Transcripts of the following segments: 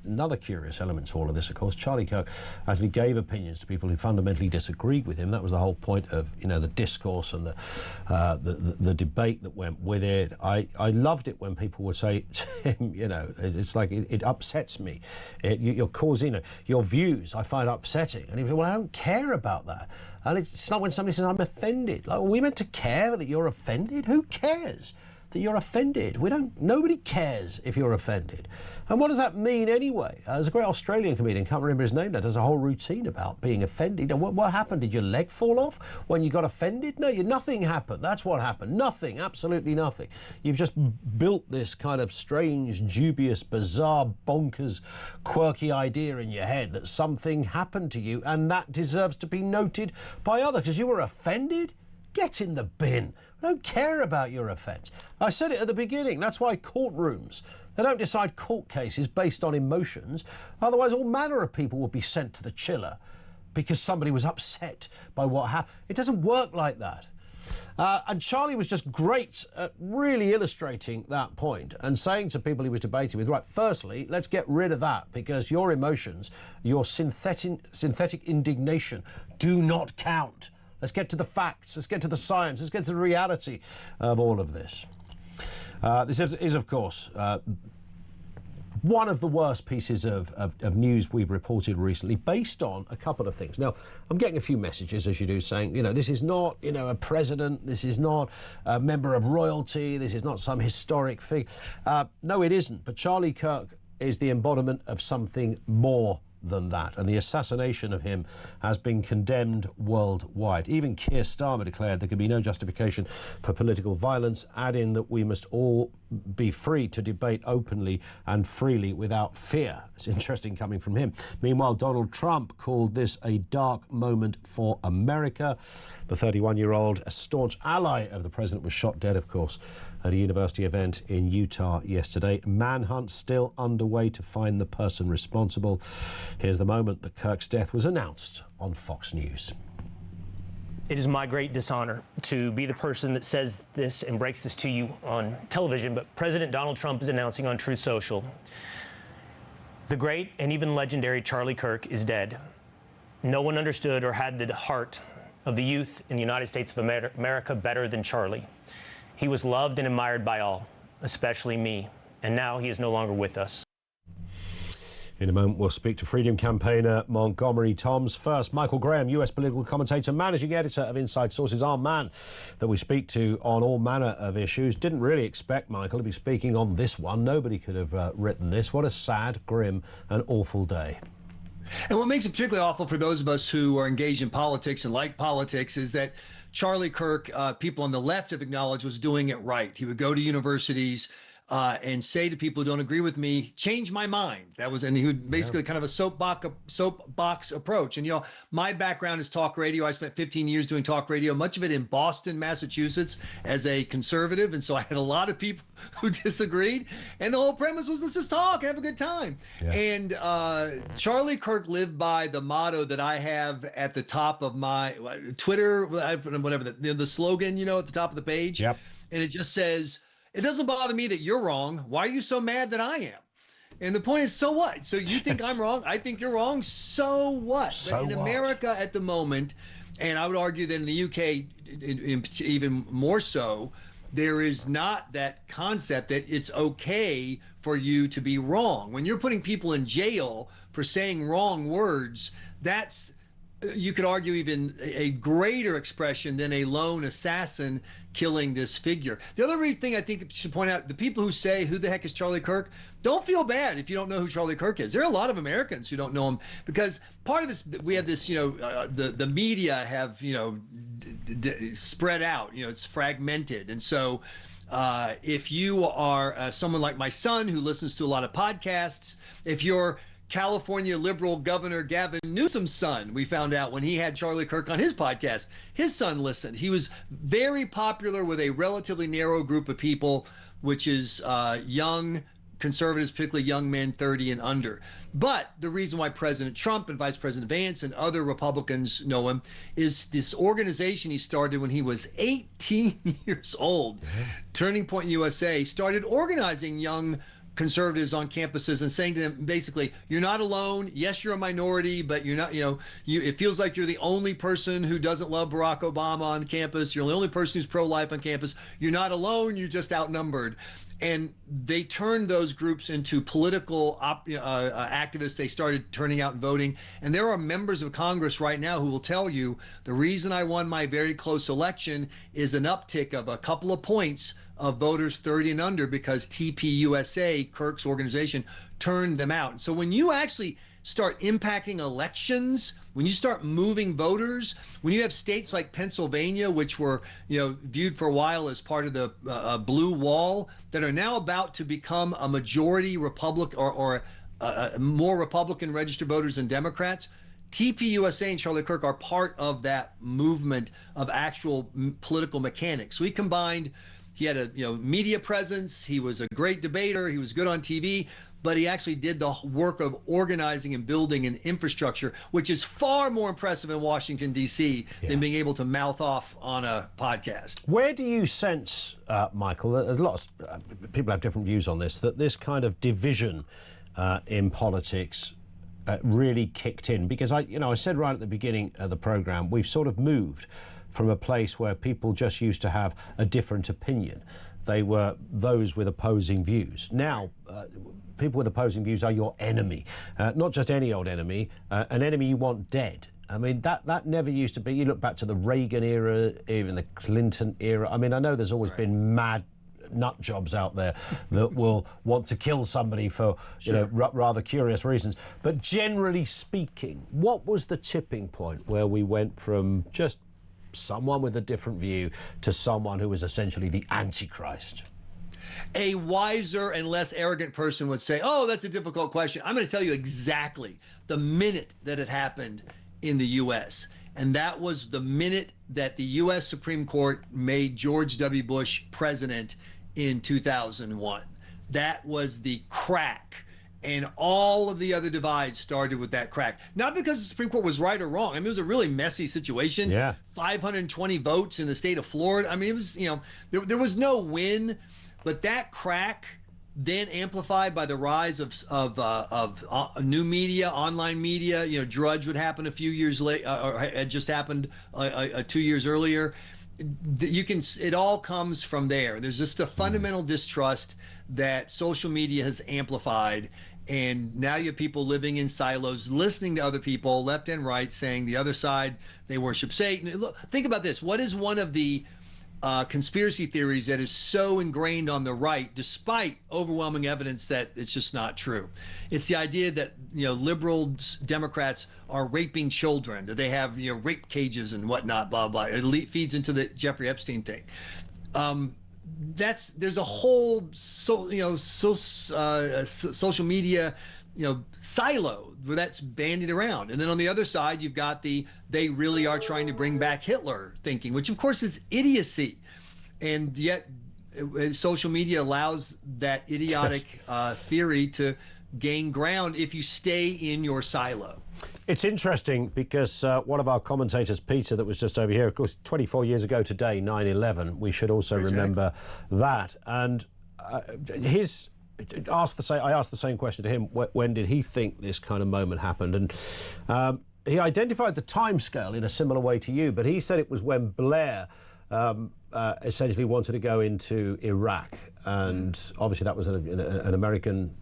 Another curious element to all of this, of course, Charlie Kirk actually gave opinions to people who fundamentally disagreed with him. That was the whole point of, you know, the discourse and the debate that went with it. I loved it when people would say to him, you know, it's like it upsets me. You're causing, you know, your views I find upsetting. And he said, well, I don't care about that. And it's not when somebody says I'm offended. Like, are we meant to care that you're offended? Who cares that you're offended? Nobody cares if you're offended. And what does that mean anyway? There's a great Australian comedian, can't remember his name now, does a whole routine about being offended. And what happened? Did your leg fall off when you got offended? No, nothing happened. That's what happened. Nothing, absolutely nothing. You've just built this kind of strange, dubious, bizarre, bonkers, quirky idea in your head that something happened to you and that deserves to be noted by others because you were offended. Get in the bin. I don't care about your offence. I said it at the beginning. That's why courtrooms, they don't decide court cases based on emotions. Otherwise, all manner of people would be sent to the chiller because somebody was upset by what happened. It doesn't work like that. And Charlie was just great at really illustrating that point and saying to people he was debating with, right, firstly, let's get rid of that because your emotions, your synthetic indignation do not count. Let's get to the facts, let's get to the science, let's get to the reality of all of this. This is, of course, one of the worst pieces of news we've reported recently based on a couple of things. Now, I'm getting a few messages, as you do, saying, you know, this is not, you know, a president, this is not a member of royalty, this is not some historic figure. No, it isn't, but Charlie Kirk is the embodiment of something more than that, and the assassination of him has been condemned worldwide. Even Keir Starmer declared there could be no justification for political violence, adding that we must all be free to debate openly and freely without fear. It's interesting coming from him. Meanwhile, Donald Trump called this a dark moment for America. The 31-year-old, a staunch ally of the president, was shot dead, of course, at a university event in Utah yesterday. Manhunt still underway to find the person responsible. Here's the moment that Kirk's death was announced on Fox News. It is my great dishonor to be the person that says this and breaks this to you on television, but President Donald Trump is announcing on Truth Social, the great and even legendary Charlie Kirk is dead. No one understood or had the heart of the youth in the United States of America better than Charlie. He was loved and admired by all, especially me, and now he is no longer with us. In a moment, we'll speak to Freedom campaigner Montgomery Toms. First, Michael Graham, US political commentator, managing editor of Inside Sources, our man that we speak to on all manner of issues. Didn't really expect Michael to be speaking on this one. Nobody could have written this. What a sad, grim and awful day. And what makes it particularly awful for those of us who are engaged in politics and like politics is that Charlie Kirk, people on the left have acknowledged, was doing it right. He would go to universities and say to people who don't agree with me, change my mind. That was, and he would basically kind of a soapbox approach. And, you know, my background is talk radio. I spent 15 years doing talk radio, much of it in Boston, Massachusetts, as a conservative. And so I had a lot of people who disagreed. And the whole premise was, let's just talk and have a good time. Yeah. And Charlie Kirk lived by the motto that I have at the top of my Twitter, whatever, the slogan, you know, at the top of the page. Yep. And it just says, it doesn't bother me that you're wrong. Why are you so mad that I am? And the point is, so what? So you think I'm wrong? I think you're wrong. So what? So but in what? America at the moment, and I would argue that in the UK even more so, there is not that concept that it's okay for you to be wrong. When you're putting people in jail for saying wrong words, that's, you could argue, even a greater expression than a lone assassin killing this figure. The other thing I think I should point out, the people who say, who the heck is Charlie Kirk? Don't feel bad if you don't know who Charlie Kirk is. There are a lot of Americans who don't know him because part of this, we have this, you know, the media have, you know, spread out, you know, it's fragmented. And so if you are someone like my son who listens to a lot of podcasts, if you're California liberal Governor Gavin Newsom's son, we found out when he had Charlie Kirk on his podcast, his son listened. He was very popular with a relatively narrow group of people, which is young conservatives, particularly young men 30 and under. But the reason why President Trump and Vice President Vance and other Republicans know him is this organization he started when he was 18 years old. Turning Point USA started organizing young conservatives on campuses and saying to them, basically, you're not alone. Yes, you're a minority, but you're not, it feels like you're the only person who doesn't love Barack Obama on campus. You're the only person who's pro-life on campus. You're not alone. You're just outnumbered. And they turned those groups into political activists. They started turning out and voting. And there are members of Congress right now who will tell you the reason I won my very close election is an uptick of a couple of points of voters 30 and under because TPUSA, Kirk's organization, turned them out. So when you actually start impacting elections, when you start moving voters, when you have states like Pennsylvania, which were viewed for a while as part of the blue wall, that are now about to become a majority Republican or more Republican registered voters than Democrats, TPUSA and Charlie Kirk are part of that movement of actual political mechanics. We combined. He had a media presence. He was a great debater. He was good on TV, but he actually did the work of organizing and building an infrastructure, which is far more impressive in Washington, D.C. than being able to mouth off on a podcast. Where do you sense, Michael, there's lots of people have different views on this, that this kind of division in politics really kicked in? Because I said right at the beginning of the programme, we've sort of moved from a place where people just used to have a different opinion. They were those with opposing views. Now, people with opposing views are your enemy. Not just any old enemy, an enemy you want dead. I mean, that never used to be. You look back to the Reagan era, even the Clinton era. I mean, I know there's always been mad nut jobs out there that will want to kill somebody for rather curious reasons. But generally speaking, what was the tipping point where we went from just someone with a different view to someone who was essentially the Antichrist? A wiser and less arrogant person would say, oh, that's a difficult question. I'm going to tell you exactly the minute that it happened in the U.S. And that was the minute that the U.S. Supreme Court made George W. Bush president in 2001. That was the crack. And all of the other divides started with that crack. Not because the Supreme Court was right or wrong. I mean, it was a really messy situation. 520 votes in the state of Florida. I mean, it was, there was no win. But that crack, then amplified by the rise of new media, online media, Drudge would happen a few years later, or had just happened 2 years earlier. It all comes from there. There's just a fundamental distrust that social media has amplified. And now you have people living in silos, listening to other people, left and right, saying the other side, they worship Satan. Look, think about this. What is one of the conspiracy theories that is so ingrained on the right, despite overwhelming evidence that it's just not true? It's the idea that liberals, Democrats are raping children, that they have rape cages and whatnot, blah blah. It feeds into the Jeffrey Epstein thing. There's a whole social media silo where that's bandied around. And then on the other side, you've got they really are trying to bring back Hitler thinking, which of course is idiocy. And yet social media allows that idiotic theory to gain ground if you stay in your silo. It's interesting because one of our commentators, Peter, that was just over here, of course, 24 years ago today, 9/11, we should also remember that. And I asked the same question to him. When did he think this kind of moment happened? And he identified the timescale in a similar way to you, but he said it was when Blair essentially wanted to go into Iraq, and obviously that was an American,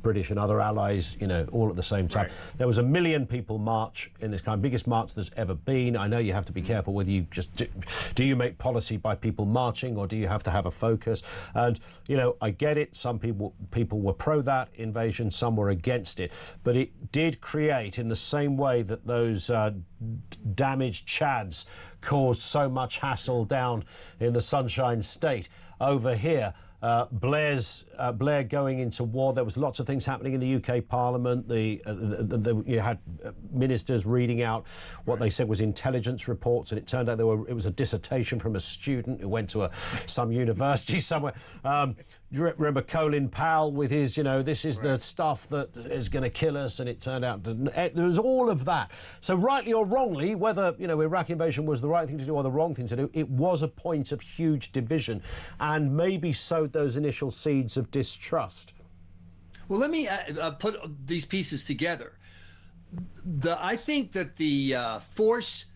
British and other allies, all at the same time. Right. There was 1 million people march in this kind of biggest march there's ever been. I know you have to be careful whether you just do you make policy by people marching, or do you have to have a focus? And I get it. Some people were pro that invasion, some were against it, but it did create, in the same way that those damaged Chads caused so much hassle down in the Sunshine State, over here Blair going into war. There was lots of things happening in the UK Parliament. You had ministers reading out what they said was intelligence reports, and it turned out it was a dissertation from a student who went to some university somewhere. You remember Colin Powell with his, this is the stuff that is going to kill us, and it turned out there was all of that. So rightly or wrongly, whether Iraq invasion was the right thing to do or the wrong thing to do, it was a point of huge division, and maybe sowed those initial seeds of distrust. Well, let me put these pieces together. I think that the force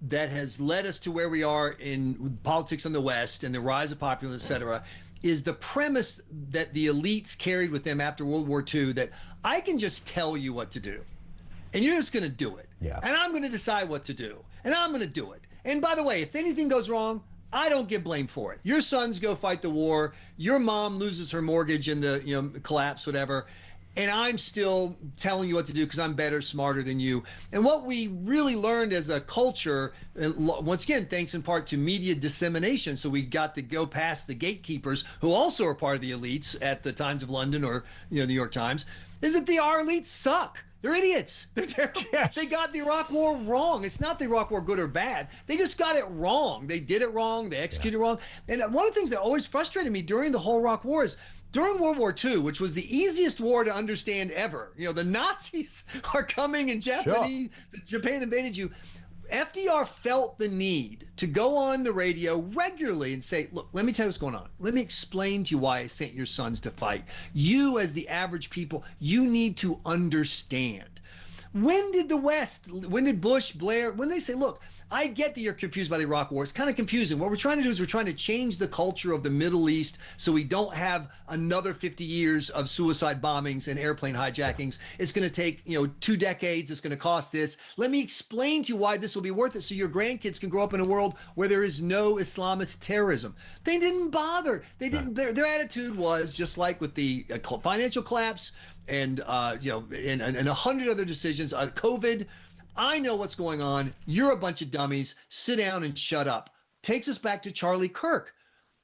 that has led us to where we are in politics in the West and the rise of populism, et cetera, is the premise that the elites carried with them after World War II, that I can just tell you what to do, and you're just going to do it. Yeah. And I'm going to decide what to do, and I'm going to do it. And by the way, if anything goes wrong, I don't get blamed for it. Your sons go fight the war. Your mom loses her mortgage in the collapse, whatever. And I'm still telling you what to do because I'm better, smarter than you. And what we really learned as a culture, once again, thanks in part to media dissemination, so we got to go past the gatekeepers, who also are part of the elites at the Times of London or New York Times, is that our elites suck. They're idiots. They're terrible. Yes. They got the Iraq War wrong. It's not the Iraq War good or bad. They just got it wrong. They did it wrong. They executed wrong. And one of the things that always frustrated me during the whole Iraq War is, during World War II, which was the easiest war to understand ever, the Nazis are coming and Japan invaded you. FDR felt the need to go on the radio regularly and say, look, let me tell you what's going on. Let me explain to you why I sent your sons to fight. You, as the average people, you need to understand. When did the West, when did Bush, Blair, when they say, look, I get that you're confused by the Iraq War. It's kind of confusing. What we're trying to do is we're trying to change the culture of the Middle East so we don't have another 50 years of suicide bombings and airplane hijackings. It's going to take, 2 decades. It's going to cost this. Let me explain to you why this will be worth it so your grandkids can grow up in a world where there is no Islamist terrorism. They didn't bother. They didn't. Their attitude was just like with the financial collapse and, and 100 other decisions, COVID. I know what's going on. You're a bunch of dummies. Sit down and shut up. Takes us back to Charlie Kirk,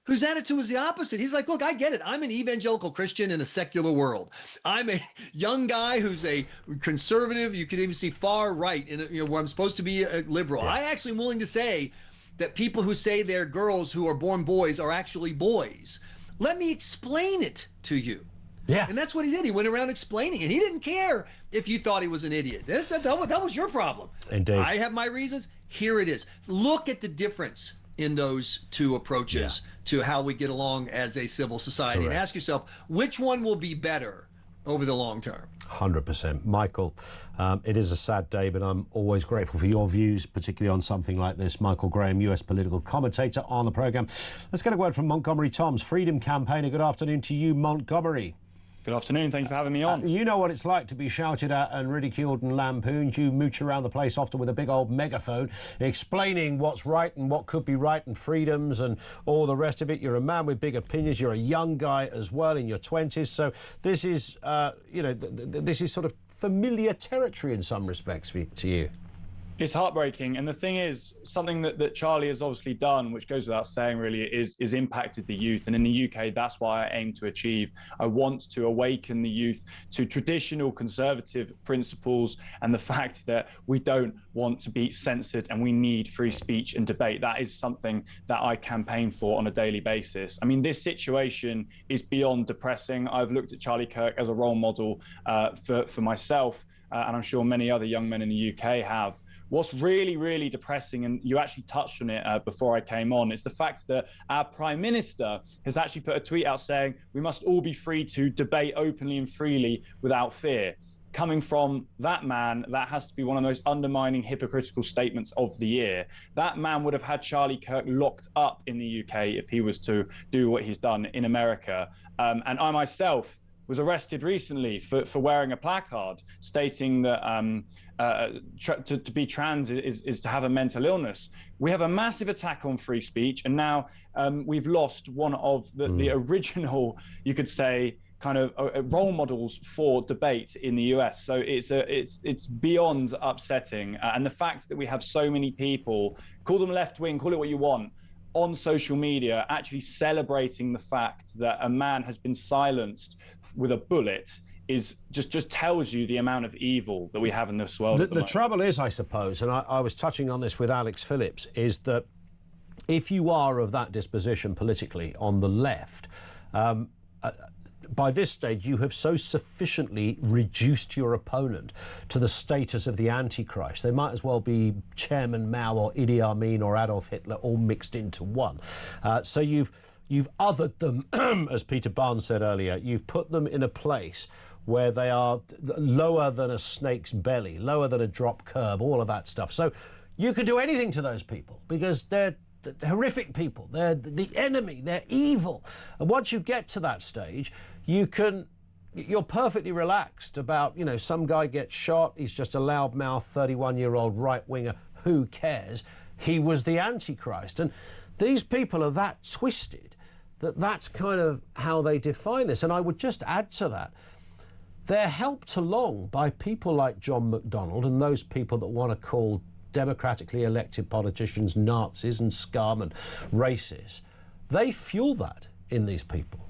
whose attitude was the opposite. He's like, look, I get it. I'm an evangelical Christian in a secular world. I'm a young guy who's a conservative. You could even see far right in where I'm supposed to be a liberal. I actually am willing to say that people who say they're girls who are born boys are actually boys. Let me explain it to you. Yeah. And that's what he did. He went around explaining, and he didn't care if you thought he was an idiot. That was your problem. Indeed. I have my reasons. Here it is. Look at the difference in those two approaches to how we get along as a civil society. Correct. And ask yourself, which one will be better over the long term? 100%. Michael, it is a sad day, but I'm always grateful for your views, particularly on something like this. Michael Graham, US political commentator on the programme. Let's get a word from Montgomery Toms, Freedom Campaigner. Good afternoon to you, Montgomery. Good afternoon. Thanks for having me on. You know what it's like to be shouted at and ridiculed and lampooned. You mooch around the place often with a big old megaphone explaining what's right and what could be right and freedoms and all the rest of it. You're a man with big opinions. You're a young guy as well in your 20s. So this is, this is sort of familiar territory in some respects to you. It's heartbreaking. And the thing is, something that Charlie has obviously done, which goes without saying really, is impacted the youth. And in the UK, that's why I aim to achieve. I want to awaken the youth to traditional conservative principles and the fact that we don't want to be censored and we need free speech and debate. That is something that I campaign for on a daily basis. I mean, this situation is beyond depressing. I've looked at Charlie Kirk as a role model for myself. And I'm sure many other young men in the UK have. What's really, really depressing, and you actually touched on it before I came on, is the fact that our Prime Minister has actually put a tweet out saying we must all be free to debate openly and freely without fear. Coming from that man, that has to be one of the most undermining, hypocritical statements of the year. That man would have had Charlie Kirk locked up in the UK if he was to do what he's done in America. And I myself was arrested recently for wearing a placard stating that to be trans is to have a mental illness. We have a massive attack on free speech, and now we've lost one of the original, you could say, kind of role models for debate in the US. So it's beyond upsetting, and the fact that we have so many people, call them left wing, call it what you want, on social media actually celebrating the fact that a man has been silenced with a bullet is just tells you the amount of evil that we have in this world. The trouble is, I suppose, and I was touching on this with Alex Phillips, is that if you are of that disposition politically on the left, by this stage, you have so sufficiently reduced your opponent to the status of the Antichrist. They might as well be Chairman Mao or Idi Amin or Adolf Hitler all mixed into one. So you've othered them, as Peter Barnes said earlier. You've put them in a place where they are lower than a snake's belly, lower than a drop curb, all of that stuff. So you can do anything to those people because they're horrific people. They're the enemy. They're evil. And once you get to that stage, you're perfectly relaxed about, you know, some guy gets shot. He's just a loudmouth 31-year-old right-winger. Who cares? He was the Antichrist. And these people are that twisted that that's kind of how they define this. And I would just add to that, they're helped along by people like John McDonnell and those people that want to call democratically elected politicians Nazis and scum and racist. They fuel that in these people.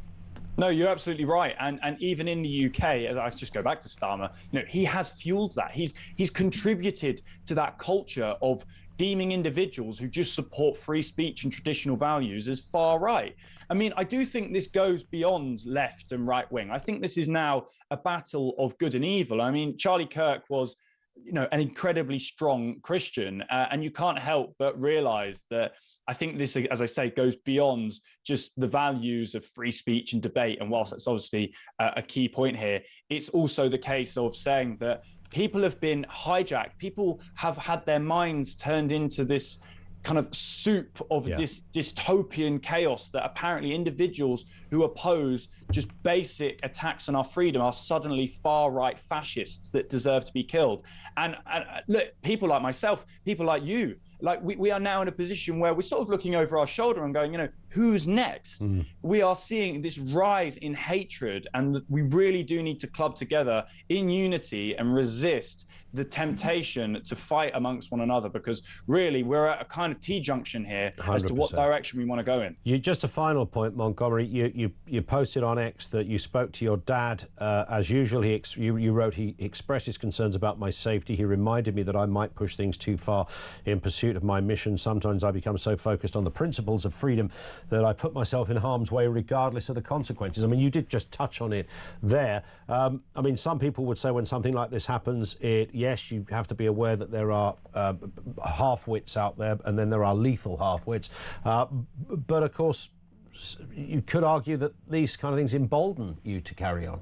No, you're absolutely right. And even in the UK, as I just go back to Starmer, you know, he has fueled that. He's contributed to that culture of deeming individuals who just support free speech and traditional values as far right. I mean, I do think this goes beyond left and right wing. I think this is now a battle of good and evil. I mean, Charlie Kirk was, you know, an incredibly strong Christian, and you can't help but realize that I think this, as I say, goes beyond just the values of free speech and debate. And whilst that's obviously a key point here, it's also the case of saying that people have been hijacked. People have had their minds turned into this kind of soup of this dystopian chaos that apparently individuals who oppose just basic attacks on our freedom are suddenly far-right fascists that deserve to be killed. And look, people like myself, people like you, like we are now in a position where we're sort of looking over our shoulder and going, you know, who's next? We are seeing this rise in hatred, and we really do need to club together in unity and resist the temptation to fight amongst one another, because really we're at a kind of T-junction here 100%. As to what direction we want to go in. Just a final point, Montgomery. You posted on X that you spoke to your dad. As usual, you wrote he expressed his concerns about my safety. He reminded me that I might push things too far in pursuit of my mission. Sometimes I become so focused on the principles of freedom that I put myself in harm's way regardless of the consequences. I mean, you did just touch on it there. I mean, some people would say when something like this happens, yes, you have to be aware that there are half-wits out there, and then there are lethal half-wits. But of course, you could argue that these kind of things embolden you to carry on.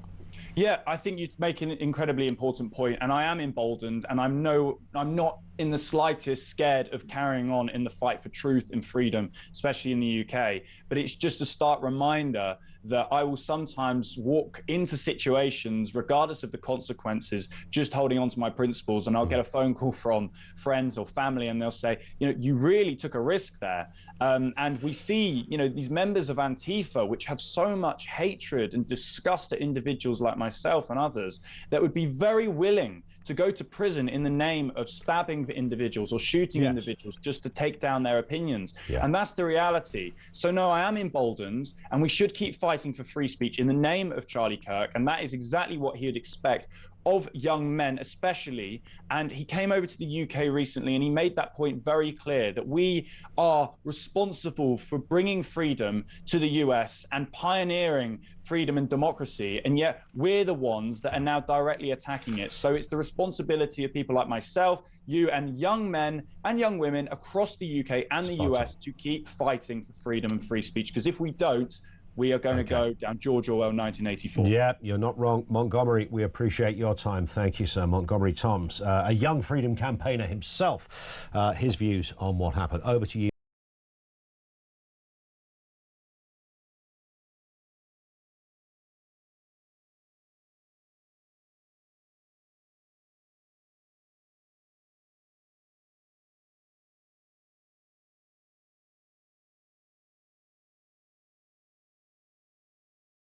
Yeah, I think you make an incredibly important point, and I am emboldened, and I'm not in the slightest scared of carrying on in the fight for truth and freedom, especially in the UK. But it's just a stark reminder that I will sometimes walk into situations, regardless of the consequences, just holding on to my principles, and I'll get a phone call from friends or family, and they'll say, you know, you really took a risk there. And we see, you know, these members of Antifa, which have so much hatred and disgust at individuals like myself and others, that would be very willing to go to prison in the name of stabbing individuals or shooting individuals just to take down their opinions. And that's the reality. So no, I am emboldened, and we should keep fighting for free speech in the name of Charlie Kirk, and that is exactly what he would expect of young men especially. And he came over to the UK recently, and he made that point very clear, that we are responsible for bringing freedom to the US and pioneering freedom and democracy, and yet we're the ones that are now directly attacking it. So it's the responsibility of people like myself, you, and young men and young women across the UK and the US to keep fighting for freedom and free speech, because if we don't, we are going to go down George Orwell 1984. Yeah, you're not wrong. Montgomery, we appreciate your time. Thank you, sir. Montgomery Toms, a young freedom campaigner himself, his views on what happened. Over to you.